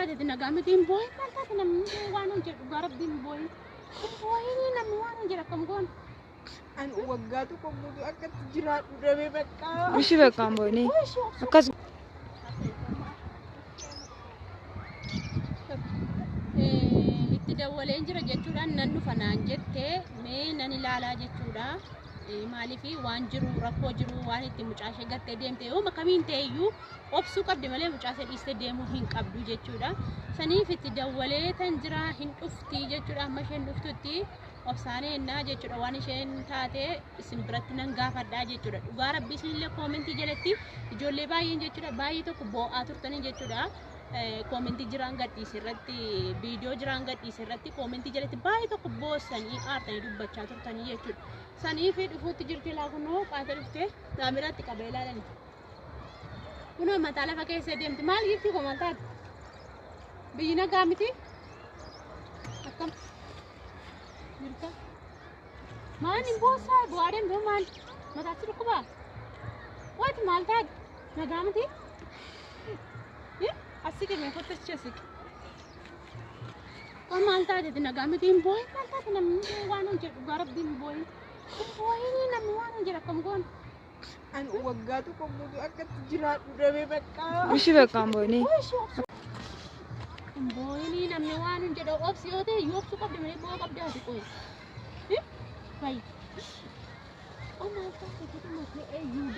taate nagaamitiin boo'in maal taate namni waan hin jedhu garabbiin boo'in boo'in namni waan hin jedhu akkam goon an waggaa tokko guutuu akkatti jiraadhu dhabee bakka ishii beekaan boo'ini akkas itti dawwaleen jira jechuudhaan nan dhufa naan jettee mee nan ilaalaa jechuudha. Maaliifi waan jiru rakkoo jiru waan itti mucaashee gattee deemte yoo makamiin ta'eyyuu obsuu qabdi malee mucaashee dhiistee deemuu hin qabdu jechuudha. Saniif itti dawwalee tan jira hin dhufti jechuudha. Amma isheen dhuftutti obsaanee ennaa jechuudha waan isheen taate isin biratti nan gaafadhaa jechuudha. Dhugaa rabbi isinillee koomentii jalatti ijoollee baay'een jechuudha baay'ee tokko boo'aa turtanii jechuudha. Koomentii jiraan gadhiise irratti viidiyoo jiraan gadhiise irratti koomentii jalatti baay'ee tokko boosanii aartanii dubbachaa turtanii jechuudha. Saniif dhufuutti jirti laa kunoo qaata dhuftee daamiratti qabee ilaalani. Kunoo mataa lafa keessa deemti maal jirti koo maal taate? Biyyi nagaa miti? Akkam? Jirta? Maal hin boossaa bu'aa deemte maal? Mataatti dhukkubaa? Waati maal taate? Nagaa miti? Asik me fotos asik. Kau malta ada tenaga meeting boy, malta tenaga wanu jadi garab dim boy. Boy ini nama wanu jadi kamu an waggaa tokko guutuu akkatti jiraadhu dhabee bakka ishii beekaan boo'ini boy ini nama wanu jadi opsi yote yopsu kau di mana boy kau di hati kau. Baik. Oh malta kita masih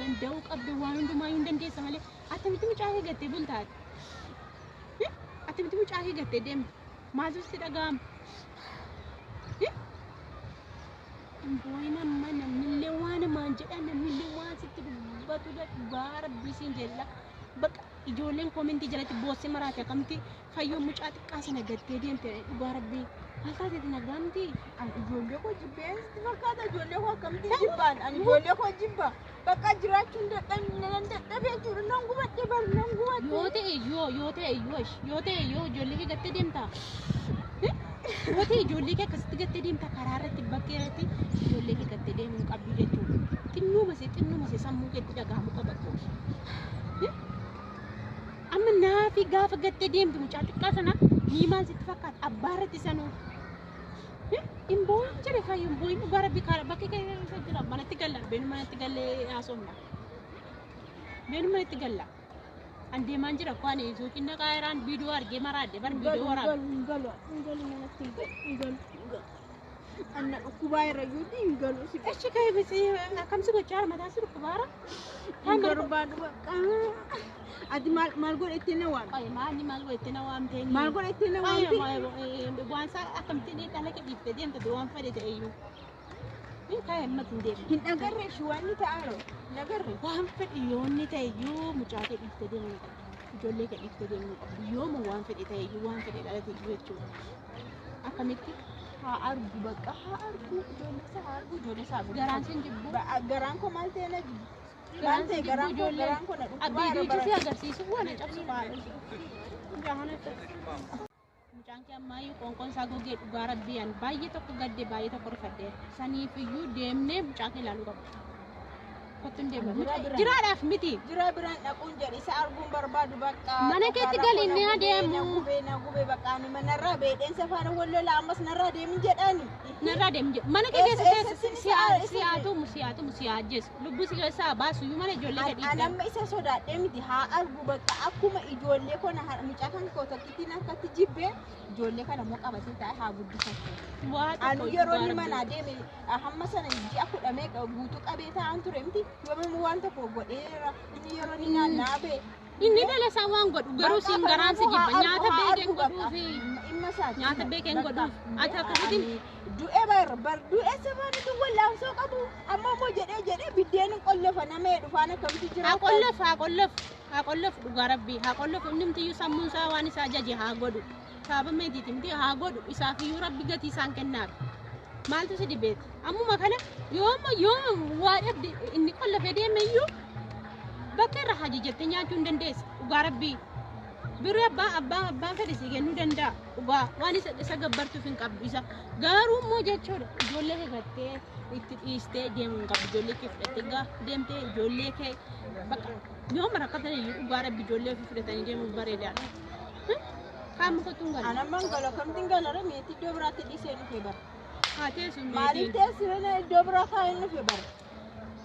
dan jauh kau di wanu di mana dan dia sama le. Atau itu mencari gede buntat. Ati miti mucaahi gattee deemte maaltu si dhaga'ama? Boo'ina amma namnillee waan namaan jedhan namnillee waan sitti dubbatudha dhugaa rabbii siin jedha bakka ijoolleen koomentii jalatti boossee maraate akkamti fayyoo mucaa xiqqaa sana gattee deemte dhugaa rabbii maal taateeti nagaamti? An ijoollee koo jibbee sitti fakkaata ijoollee koo akkamtii jibbaan an ijoollee koo jibba bakka jiraachuun dadhabee jiru nan gubadhe bar nan gubadhe yoo ta'e yoo ijoollee kee gattee deemta yoo ta'e ijoollee kee akkasitti gattee deemta karaa irratti bakkee irratti ijoollee kee gattee deemuu qabdu jechuudha xinnuma see sammuu keetti dhagahamu qabatu amma naafi gaafa gattee deemtu mucaa xiqqaa sana ni maal sitti fakkaata abbaa irratti sanuu Imboin jadi kayu imboin ubara bikara baki kayu saja mana tinggal lah ben mana tinggal asomna ben mana tinggal lah ande manjira kwani so kinna kairan video arge marade bar video wara enggak mana tinggal anak kubayra yudi enggak lu sih eshi kayu bisi kam sih gocar mata sih kubara kan berbadu adi malgo etena wan ay mani malgo etena wan teni malgo etena wan wan sa akam tini kala ke dipte dem to wan fade te ayu in kay matin dem kin agarre shuwani taaro nagarre wan fade yonni te ayu mucaate dipte dem jolle ke dipte dem yo mo wan fade te ayu wan fade dala te jechu akamitti ha argu bakka ha argu jolle sa garan sen jibbu garan ko malte na jibbu Bante garang ko na abbi dito siya agarsiisu wala cabsu paano jangan ito mucaan kee ammayyuu qoonqoon isaa gogee dhugaa rabbiyan baay'ee tokko gadde baay'ee tokko rifadhe saniifiyyuu deemnee mucaa kee ilaaluu qabna kottuun deemna jiraadhaaf miti jira biraan dhaquun jedhe isa arguun barbaadu bakka mana keetti galinnee adeemu na gube bakka ani manarraa beedheensa faana wallola ammas narraa deemin jedhani narraa deemin jedhu mana kee keessatti siyaatu siyaajjes lubbuu si keessaa baasuyyuu mana ijoollee gadi anamma isa sodaadhee miti haa argu bakka akkuma ijoollee kana mucaa kan koo tokkittiin akkatti jibbee ijoollee kana moo qabatee taa'e haa guddisatu anu yeroo inni manaa deeme hamma sana ji'a 10 guutuu qabee taa'an ture miti yoomuu waan tokko godheera inni yeroo inni naannaa bee inni dalasaa waan godhu garuu siin garaan si jibba nyaata beekeen godhuufi imma isaati nyaata beekeen godhuuf ati akkasitiin du'e bar du'e safaanitu wallaansoo qabu amma immoo jedhee biddeen qollofa nama dhufaan akkamitti jira haa qollof dhugaa rabbii haa qollof inni mtiyyuu sammuun isaa waan isaa jaje haa godhu saaba meetiiti miti haa godhu isaafiyyuu rabbi gatii isaan kennaaf maaltu si dibeeti ammuma kana yooma waa dhabde inni qollofee deemeyyuu bakka irra haji jettee nyaachuu hin dandeessa dhugaa rabbii biroo abbaan fedhe si kennuu danda'a dhugaa waan isa gabbartuuf hin qabdu isa garuu immoo jechuudha ijoollee kee gattee itti dhiistee deemuu hin qabdu ijoollee kee fudhattee deemtee ijoollee kee bakka yooma rakkatan iyyuu dhugaa rabbii ijoollee ofii fudhatanii deemuun bareedaadha amma kotun gal. Ana mangala kam tinggal ara meeti iddoo biraatti dhiisee dhufe bara. Haa teessu Maaliif teessirana iddoo biraa kaa'ee dhufe bara.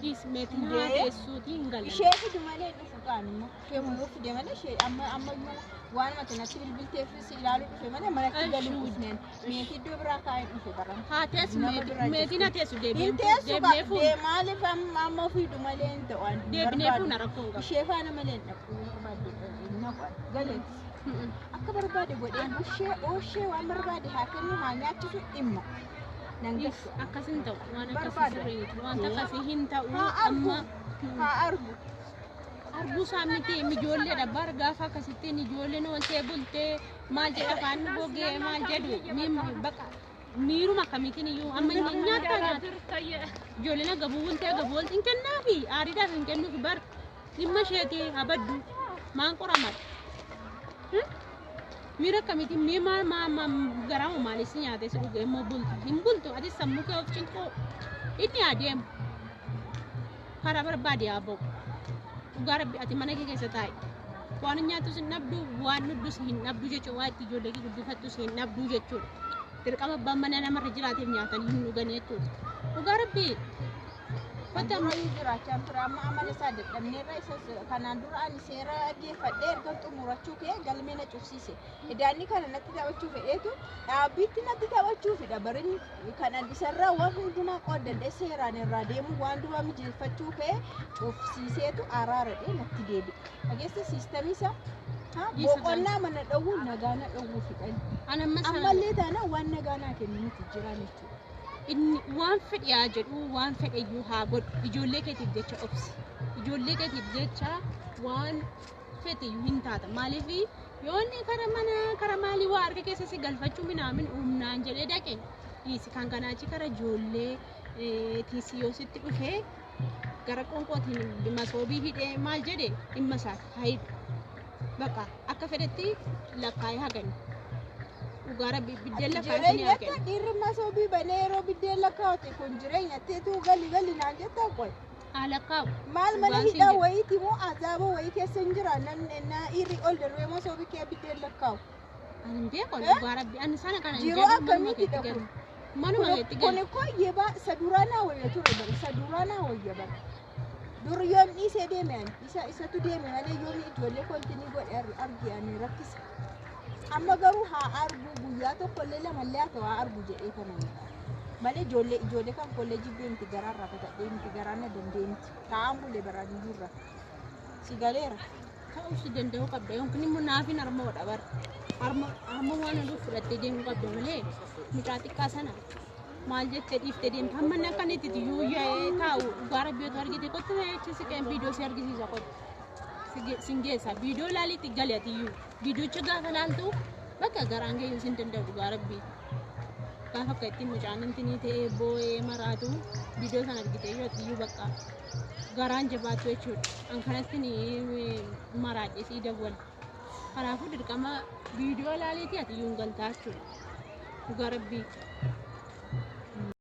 Is meetiin haa teessuuti hin galan. Ishee fidu malee dhufu qaanuma. Ishee yoo fide malee ishee amma waan mata natti bilbilteefis ilaaluu dhufe malee manatti galuu dhufneen meetii iddoo biraa kaa'ee dhufe bara. Haa teessu meetiin haa teessu Hin teessu qabdee maaliif amma fidu malee hin ta'an. deebinee fuuna rakkoon qaba. Ishee faana malee hin dhaqu. Galee akka barbaade godhee oshee waan barbaade haa kennu haa nyaachisu dhimma. Nangassu Akkasin ta'u waan akkasii sirriitu waan akkasii hin ta'u amma haa argu. arbuu saamniti ijoolleedha bar gaafa akkasittiin ijoolleen ooltee bultee maal jedha afaan gogee maal jedhu baqa miiruma akkamiitiin iyyuu amma nyaata ijoolleen agabuu bultee agabuu waltiin kennaafi aariidhaaf hin kennuufi bar dhimma isheetii abaddu maan qoramadha. Miira akkamiitiin mee maal garaamu maalis nyaatee si dhugee immoo bultu hin bultu ati sammuu kee of cinqoo inni adeemu karaa barbaade haa ba'u. Dhugaa rabbi ati mana kee keessa taa'i. Waan nyaatus hin dhabdu waan nuddus hin dhabdu jechuudha waan itti ijoollee kee guddifattus hin dhabdu jechuudha. Dirqama abbaan mana namarra jiraateef nyaatanii hin dhugan jechuudha. Dhugaa rabbi Wanta marii jiraachaa ture amma amala isaa dadhabneerra isa kanaan dura ani seera geeffadhee erga xumurachuu kee galmee na cufsiise. Idaanni kana natti taphachuu fedheetu dhaabbiitti natti taphachuufidha barinni kan isarraa waan hundumaa qoodadhee seeraan irraa deemu waan dura mijeeffachuu kee cufsiiseetu araaradhee natti deebi'e. Dhageessa siistamii isaa boqonnaa mana dhowwuu nagaa na dhowwuu fidhan. Ammallee taana waan nagaa naa kennu nuti jiran jechuudha. inni waan fedhiyaa jedhu waan fedhayyuu haa godhu ijoollee keetiif jecha obsi ijoollee keetiif jecha waan fedhayyuu hin taata maaliif yoo inni kara maalii waa harka keessa si galfachuu minaamin humnaan jedhee dhaqe dhiisi kan kanaachi kara ijoollee tiisi yoo sitti dhufee gara qonqootiin masoobii hidhee maal jedhe dhimma isaati haidhu bakka akka fedhetti lakkaa'ee hagani. Ugara biddella jireenya dhiirri masoobii banee yeroo biddella kaa'ate kun jireenya teetuu gali naan jettaa qoy. Alaqaab maal mana hidhaa wayiiti moo azaaba wayii keessa hin jira namni dhiirri ol darbee masoobii kee biddella kaa'u. Ani beekon ugara ani sana kana jiruu akkamitti dhabu. Manuma keetti galu. Kun yeba saduraanaa wayya ture bara saduraanaa wayya bara. Dur yoom dhiisee deeme isatu deeme malee yoom ijoollee kontinii godhe arganii rakkisa. Amma garuu haa argu guyyaa tokko illee lamallee haa ta'u haa argu jedhee kanani. Malee ijoollee kan kolleejjii deemti garaarraa fatadhee miti garaana dandeemti. Taa'an bulee baraan jirra. Si galeera. Ta'uu si danda'uu qabda yookiin immoo naafin harmoodha bara. Harma waan oduu fudhattee deemuu qabda malee mucaa xiqqaa sana maal jettee dhiiftee deemta hamma akkanitti iyyuu yaa'ee taa'u dhugaa rabbiitu argite kottu jechi si qeen viidiyoo si argisiisa kottu. Singeessa viidiyoo laalitti galatiyyuu viidiyoocha gaafa laaltu bakka garaan geeyyu sin danda'u dhugaa rabbii gaafa akka ittiin mucaan intinii ta'ee boo'ee maraatu viidiyoo sana argite iyyuu bakka garaan jabaatu jechuudha an kanatti maraadhe sii dawwal kanaafuu dirqama viidiyoo laaliitii ati iyyuu hin galtaa jechuudha dhugaa rabbii.